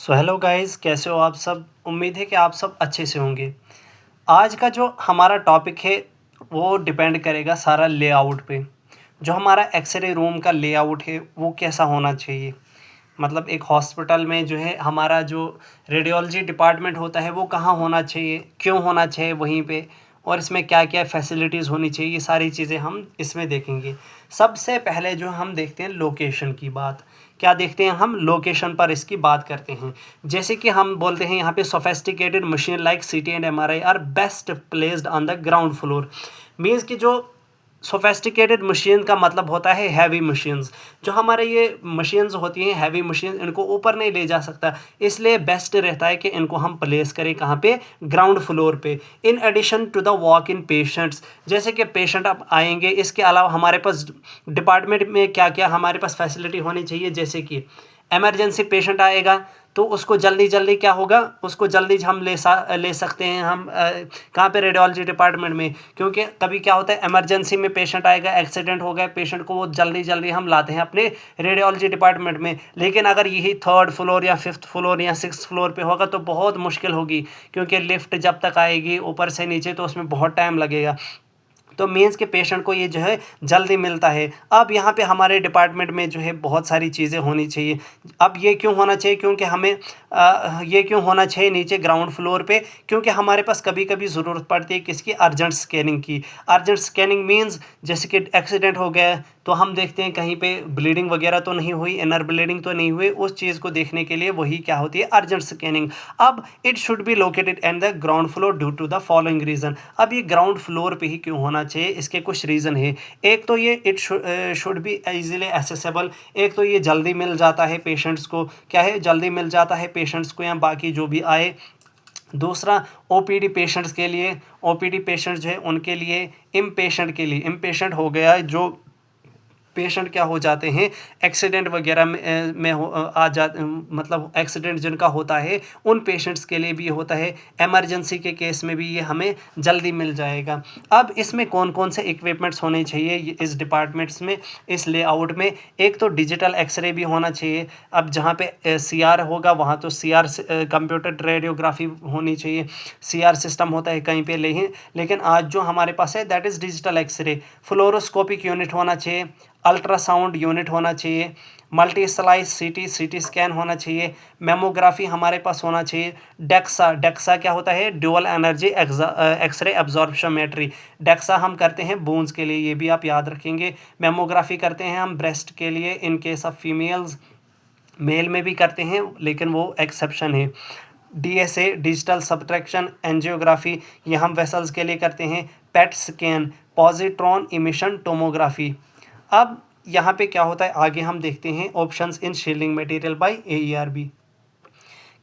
So hello guys, कैसे हो आप सब। उम्मीद है कि आप सब अच्छे से होंगे। आज का जो हमारा टॉपिक है वो डिपेंड करेगा सारा लेआउट पे। जो हमारा एक्सरे रूम का लेआउट है वो कैसा होना चाहिए। मतलब एक हॉस्पिटल में जो है हमारा जो रेडियोलॉजी डिपार्टमेंट होता है वो कहाँ होना चाहिए, क्यों होना चाहिए वहीं पे, और इसमें क्या क्या फैसिलिटीज़ होनी चाहिए, ये सारी चीज़ें हम इसमें देखेंगे। सबसे पहले जो हम देखते हैं लोकेशन की बात। क्या देखते हैं हम, लोकेशन पर इसकी बात करते हैं। जैसे कि हम बोलते हैं यहाँ पे sophisticated machine like CT and MRI are best placed on the ground floor. Means कि जो सोफेस्टिकेटेड मशीन का मतलब होता है हैवी मशीन्स। जो हमारे ये मशीन्स होती हैं हैवी मशीन, इनको ऊपर नहीं ले जा सकता, इसलिए बेस्ट रहता है कि इनको हम प्लेस करें कहाँ पे, ग्राउंड फ्लोर पे। In addition to the walk in patients, जैसे कि पेशेंट अब आएंगे, इसके अलावा हमारे पास डिपार्टमेंट में क्या क्या हमारे पास फैसिलिटी होनी चाहिए। जैसे कि एमरजेंसी पेशेंट आएगा तो उसको जल्दी जल्दी क्या होगा, उसको जल्दी हम ले सकते हैं हम कहाँ पे, रेडियोलॉजी डिपार्टमेंट में। क्योंकि कभी क्या होता है, इमरजेंसी में पेशेंट आएगा, एक्सीडेंट हो गया पेशेंट को, वो जल्दी जल्दी हम लाते हैं अपने रेडियोलॉजी डिपार्टमेंट में। लेकिन अगर यही थर्ड फ्लोर या फिफ्थ फ्लोर या सिक्स फ्लोर पे होगा तो बहुत मुश्किल होगी, क्योंकि लिफ्ट जब तक आएगी ऊपर से नीचे तो उसमें बहुत टाइम लगेगा। तो मीन्स के पेशेंट को ये जो है जल्दी मिलता है। अब यहाँ पे हमारे डिपार्टमेंट में जो है बहुत सारी चीज़ें होनी चाहिए। अब ये क्यों होना चाहिए, क्योंकि हमें ये क्यों होना चाहिए नीचे ग्राउंड फ्लोर पे, क्योंकि हमारे पास कभी कभी ज़रूरत पड़ती है किसकी, अर्जेंट स्कैनिंग की। अर्जेंट स्कैनिंग मीन्स जैसे कि एक्सीडेंट हो गया तो हम देखते हैं कहीं पे ब्लीडिंग वगैरह तो नहीं हुई, इनर ब्लीडिंग तो नहीं हुई, उस चीज़ को देखने के लिए वही क्या होती है, अर्जेंट स्कैनिंग। अब it should be located and the ground floor due to the following reason. अब ये ग्राउंड फ्लोर पे ही क्यों होना चाहिए, इसके कुछ रीज़न है। एक तो ये it should be easily accessible. एक तो ये जल्दी मिल जाता है पेशेंट्स को, क्या है, जल्दी मिल जाता है पेशेंट्स को या बाकी जो भी आए। दूसरा, ओपीडी पेशेंट्स के लिए, ओपीडी पेशेंट्स जो है उनके लिए, इम पेशेंट के लिए, इम पेशेंट हो गया जो पेशेंट क्या हो जाते हैं, एक्सीडेंट वगैरह में आ जा, मतलब एक्सीडेंट जिनका होता है उन पेशेंट्स के लिए भी ये होता है। इमरजेंसी के केस में भी ये हमें जल्दी मिल जाएगा। अब इसमें कौन कौन से इक्विपमेंट्स होने चाहिए इस डिपार्टमेंट्स में, इस लेआउट में। एक तो डिजिटल एक्सरे भी होना चाहिए। अब जहाँ पे सीआर होगा वहाँ तो सीआर कंप्यूटर रेडियोग्राफी होनी चाहिए। सीआर सिस्टम होता है कहीं पे, लेकिन आज जो हमारे पास है that is digital X-ray. Fluoroscopic unit होना चाहिए, अल्ट्रासाउंड यूनिट होना चाहिए, मल्टी स्लाइस सीटी स्कैन होना चाहिए, मेमोग्राफी हमारे पास होना चाहिए। डेक्सा, डेक्सा क्या होता है, ड्यूअल एनर्जी एक्सरे एब्जॉर्प्शोमेट्री। डेक्सा हम करते हैं बोन्स के लिए, ये भी आप याद रखेंगे। मेमोग्राफी करते हैं हम ब्रेस्ट के लिए in case of females. Male में भी करते हैं लेकिन वो एक्सेप्शन है। डीएसए, डिजिटल सब्ट्रैक्शन एंजियोग्राफी, ये हम वेसल्स के लिए करते हैं। PET scan, positron emission tomography. अब यहाँ पे क्या होता है, आगे हम देखते हैं options in shielding material by AERB.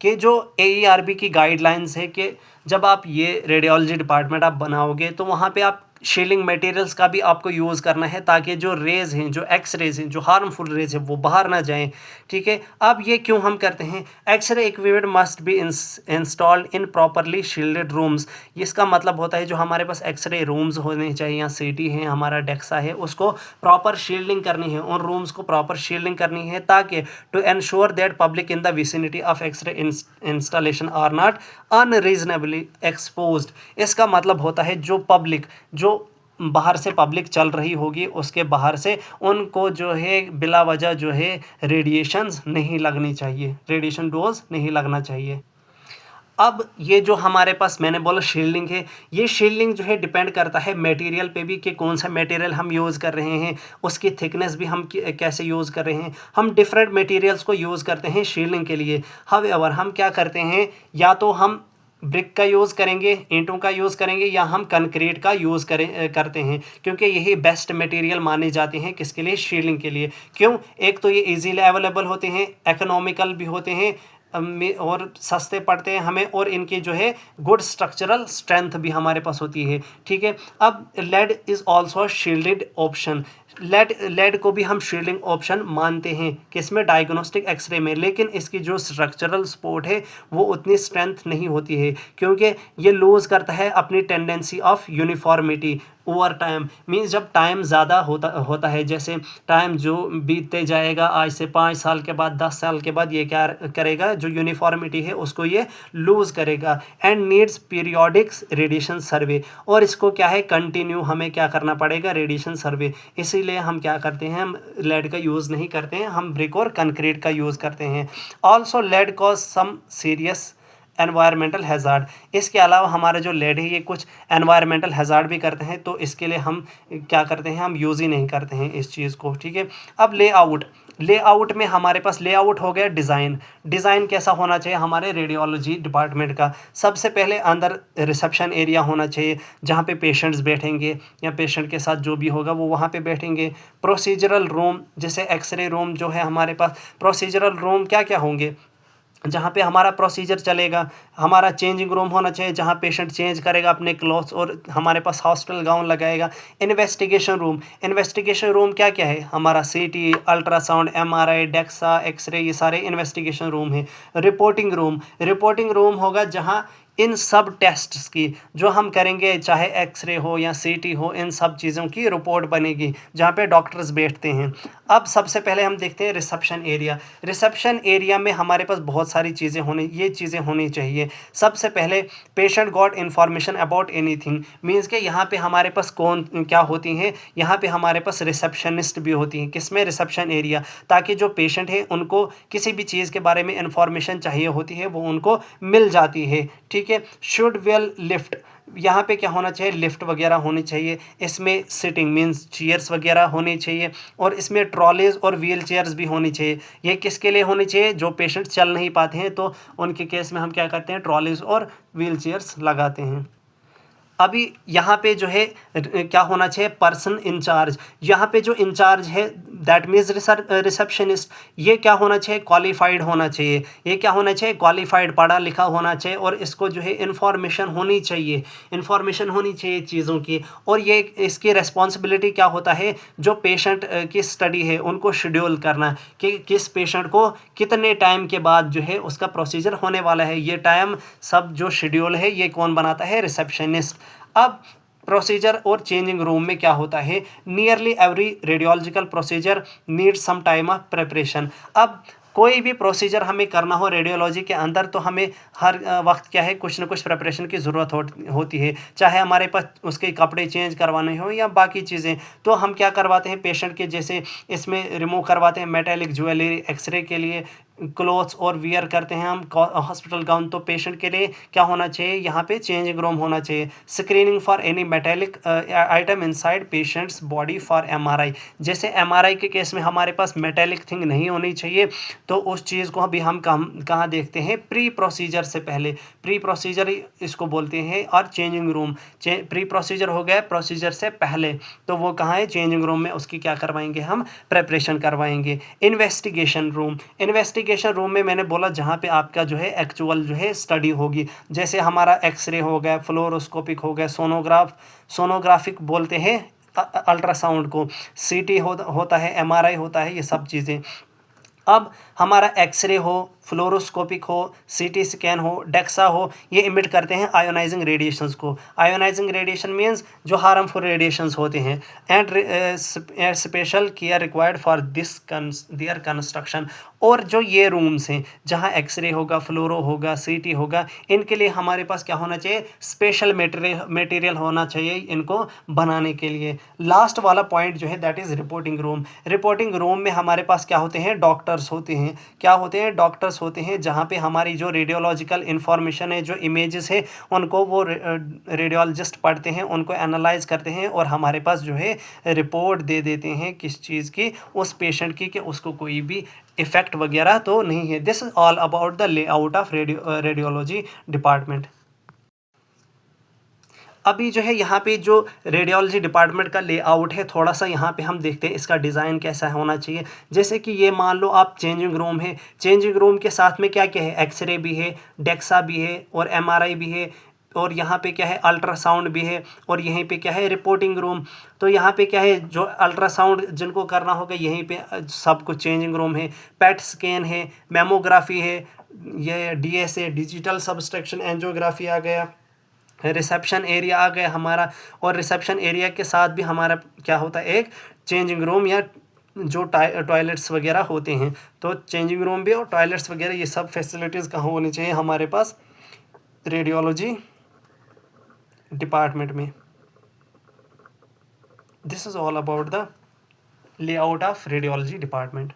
कि जो एईआरबी की गाइडलाइंस है कि जब आप ये रेडियोलॉजी डिपार्टमेंट आप बनाओगे तो वहाँ पे आप शील्डिंग मटेरियल्स का भी आपको यूज़ करना है, ताकि जो रेज़ हैं, जो एक्स रेज़ हैं, जो हार्मफुल रेज़ हैं वो बाहर ना जाएं। ठीक है, अब ये क्यों हम करते हैं, X-ray equipment must be installed in properly shielded rooms. इसका मतलब होता है जो हमारे पास एक्सरे रूम्स होने चाहिए, या सीटी है, हमारा डेक्सा है, उसको प्रॉपर शील्डिंग करनी है, उन रूम्स को प्रॉपर शील्डिंग करनी है, ताकि to ensure that public in the vicinity of X-ray installation are not unreasonably exposed. इसका मतलब होता है जो पब्लिक, जो बाहर से पब्लिक चल रही होगी उसके बाहर से, उनको जो है बिला वजह जो है रेडिएशंस नहीं लगनी चाहिए, रेडिएशन डोज नहीं लगना चाहिए। अब ये जो हमारे पास मैंने बोला शील्डिंग है, ये शील्डिंग जो है डिपेंड करता है मटेरियल पे भी कि कौन सा मटेरियल हम यूज़ कर रहे हैं, उसकी थिकनेस भी हम कैसे यूज़ कर रहे हैं। हम डिफरेंट मटेरियल्स को यूज़ करते हैं शील्डिंग के लिए। हाउएवर हम क्या करते हैं, या तो हम ब्रिक का यूज़ करेंगे, ईंटों का यूज़ करेंगे, या हम कंक्रीट का यूज़ करते हैं, क्योंकि यही बेस्ट मटेरियल माने जाते हैं किसके लिए, शील्डिंग के लिए। क्यों, एक तो ये इजीली अवेलेबल होते हैं, इकोनॉमिकल भी होते हैं, और सस्ते पड़ते हैं हमें, और इनकी जो है गुड स्ट्रक्चरल स्ट्रेंथ भी हमारे पास होती है। ठीक है, अब lead is also shielded option. Lead को भी हम शील्डिंग ऑप्शन मानते हैं किसमें, डायग्नोस्टिक एक्सरे में, लेकिन इसकी जो स्ट्रक्चरल सपोर्ट है वो उतनी स्ट्रेंथ नहीं होती है, क्योंकि ये लूज़ करता है अपनी tendency of uniformity over time. Means जब टाइम ज़्यादा होता है, जैसे टाइम जो बीतते जाएगा, आज से 5 साल के बाद, 10 साल के बाद, ये क्या करेगा, जो यूनिफॉर्मिटी है उसको ये लूज़ करेगा। एंड नीड्स पीरियोडिक रेडिएशन सर्वे, और इसको क्या है, कंटिन्यू हमें क्या करना पड़ेगा, रेडिएशन सर्वे। इसीलिए हम क्या करते हैं, हम लेड का यूज़ नहीं करते हैं, हम ब्रिक और कंक्रीट का यूज़ करते हैं। Also lead cause some serious environmental hazard, इसके अलावा हमारे जो लेड है ये कुछ एनवायरमेंटल हैज़ार्ड भी करते हैं, तो इसके लिए हम क्या करते हैं, हम यूज़ ही नहीं करते हैं इस चीज़ को, ठीक है। अब लेआउट में हमारे पास लेआउट हो गया डिज़ाइन कैसा होना चाहिए हमारे रेडियोलॉजी डिपार्टमेंट का। सबसे पहले अंदर रिसेप्शन एरिया होना चाहिए, जहाँ पे पेशेंट्स बैठेंगे या पेशेंट के साथ जो भी होगा वो वहाँ पे बैठेंगे। प्रोसीजरल रूम, जैसे एक्सरे रूम जो है हमारे पास, प्रोसीजरल रूम क्या क्या होंगे, जहाँ पे हमारा प्रोसीजर चलेगा। हमारा चेंजिंग रूम होना चाहिए, जहाँ पेशेंट चेंज करेगा अपने क्लॉथ्स और हमारे पास हॉस्पिटल गाउन लगाएगा। इन्वेस्टिगेशन रूम क्या क्या है, हमारा सीटी, अल्ट्रासाउंड, एमआरआई, डेक्सा, एक्सरे, ये सारे इन्वेस्टिगेशन रूम है। रिपोर्टिंग रूम होगा जहाँ इन सब टेस्ट्स की जो हम करेंगे, चाहे एक्सरे हो या सीटी हो, इन सब चीज़ों की रिपोर्ट बनेगी, जहाँ पे डॉक्टर्स बैठते हैं। अब सबसे पहले हम देखते हैं रिसेप्शन एरिया में हमारे पास बहुत सारी चीज़ें होनी चाहिए। सबसे पहले patient got information about anything, means के यहाँ पे हमारे पास कौन क्या होती हैं, यहाँ पे हमारे पास रिसेप्शनिस्ट भी होती हैं, किसमें, रिसेप्शन एरिया, ताकि जो पेशेंट है उनको किसी भी चीज़ के बारे में इन्फॉर्मेशन चाहिए होती है वो उनको मिल जाती है, ठीक है। शुड वेल लिफ्ट, यहाँ पे क्या होना चाहिए, लिफ्ट वगैरह होनी चाहिए। इसमें सिटिंग मीन्स चेयर्स वगैरह होनी चाहिए, और इसमें ट्रॉलीज और व्हील चेयर्स भी होनी चाहिए। ये किसके लिए होनी चाहिए, जो पेशेंट चल नहीं पाते हैं तो उनके केस में हम क्या करते हैं, ट्रॉलीज और व्हील चेयर्स लगाते हैं। अभी यहाँ पे जो है क्या होना चाहिए, पर्सन इंचार्ज, यहाँ पे जो इंचार्ज है दैट मीन्स रिसेप्शनिस्ट, ये क्या होना चाहिए, क्वालिफाइड होना चाहिए। ये क्या होना चाहिए, क्वालिफाइड, पढ़ा लिखा होना चाहिए, और इसको जो है इन्फॉर्मेशन होनी चाहिए चीज़ों की। और ये इसकी रिस्पॉन्सिबिलिटी क्या होता है, जो पेशेंट की स्टडी है उनको शेड्यूल करना, कि किस पेशेंट को कितने टाइम के बाद जो है उसका प्रोसीजर होने वाला है, ये टाइम सब जो शेड्यूल है ये कौन बनाता है, रिसेप्शनिस्ट। अब प्रोसीजर और चेंजिंग रूम में क्या होता है, nearly every radiological procedure need some time of preparation. अब कोई भी प्रोसीजर हमें करना हो रेडियोलॉजी के अंदर, तो हमें हर वक्त क्या है, कुछ ना कुछ प्रिपरेशन की ज़रूरत होती है, चाहे हमारे पास उसके कपड़े चेंज करवाने हो या बाकी चीज़ें। तो हम क्या करवाते हैं, पेशेंट के जैसे इसमें रिमूव करवाते हैं मेटेलिक ज्वेलरी, एक्सरे के लिए क्लोथ्स और वियर करते हैं हम हॉस्पिटल गाउन, तो पेशेंट के लिए क्या होना चाहिए, यहाँ पे चेंजिंग रूम होना चाहिए। Screening for any metallic item inside patients body for MRI, जैसे एमआरआई के केस में हमारे पास मेटेलिक थिंग नहीं होनी चाहिए, तो उस चीज़ को अभी हम कहाँ देखते हैं, प्री प्रोसीजर से पहले, प्री प्रोसीजर इसको बोलते हैं, और चेंजिंग रूम, प्री प्रोसीजर हो गया प्रोसीजर से पहले, तो वो कहाँ है, चेंजिंग रूम में उसकी क्या करवाएंगे, हम प्रेपरेशन करवाएंगे। इन्वेस्टिगेशन रूम में मैंने बोला जहाँ पे आपका जो है एक्चुअल जो है स्टडी होगी, जैसे हमारा एक्सरे हो गया, फ्लोरोस्कोपिक हो गया, सोनोग्राफिक बोलते हैं अल्ट्रासाउंड को, सीटी होता है, एमआरआई होता है, ये सब चीज़ें। अब हमारा एक्सरे हो, फ्लोरोस्कोपिक हो, सीटी स्कैन हो, डेक्सा हो, ये इमिट करते हैं आयोनाइजिंग रेडिएशंस को। आयोनाइजिंग रेडिएशन मींस जो हार्मफुल रेडिएशंस होते हैं। And special care required for their construction, और जो ये रूम्स हैं जहाँ एक्सरे होगा, फ्लोरो होगा, सीटी होगा, इनके लिए हमारे पास क्या होना चाहिए, स्पेशल मटेरियल होना चाहिए इनको बनाने के लिए। लास्ट वाला पॉइंट जो है दैट इज़ रिपोर्टिंग रूम में हमारे पास क्या होते हैं, डॉक्टर्स होते हैं, जहाँ पे हमारी जो रेडियोलॉजिकल इंफॉर्मेशन है, जो इमेजेस है, उनको वो रेडियोलॉजिस्ट पढ़ते हैं, उनको एनालाइज करते हैं, और हमारे पास जो है रिपोर्ट दे देते हैं किस चीज़ की, उस पेशेंट की, कि उसको कोई भी इफ़ेक्ट वगैरह तो नहीं है। This is all about the layout of radiology department. अभी जो है यहाँ पे जो रेडियोलॉजी डिपार्टमेंट का लेआउट है, थोड़ा सा यहाँ पे हम देखते हैं इसका डिज़ाइन कैसा होना चाहिए। जैसे कि ये मान लो आप चेंजिंग रूम है, चेंजिंग रूम के साथ में क्या क्या है, एक्सरे भी है, डेक्सा भी है, और एमआरआई भी है, और यहाँ पे क्या है अल्ट्रासाउंड भी है, और यहीं पे क्या है रिपोर्टिंग रूम। तो यहाँ पे क्या है जो अल्ट्रासाउंड जिनको करना होगा यहीं पे सब कुछ चेंजिंग रूम है, पेट स्कैन है, मेमोग्राफी है, ये डीएसए डिजिटल सब्सट्रैक्शन एंजियोग्राफी आ गया, रिसेप्शन एरिया आ गया हमारा। और रिसेप्शन एरिया के साथ भी हमारा क्या होता है एक चेंजिंग रूम या जो टॉयलेट्स वगैरह होते हैं। तो चेंजिंग रूम भी और टॉयलेट्स वगैरह ये सब फैसिलिटीज़ कहाँ होनी चाहिए हमारे पास रेडियोलॉजी डिपार्टमेंट में। This is all about the layout of radiology department.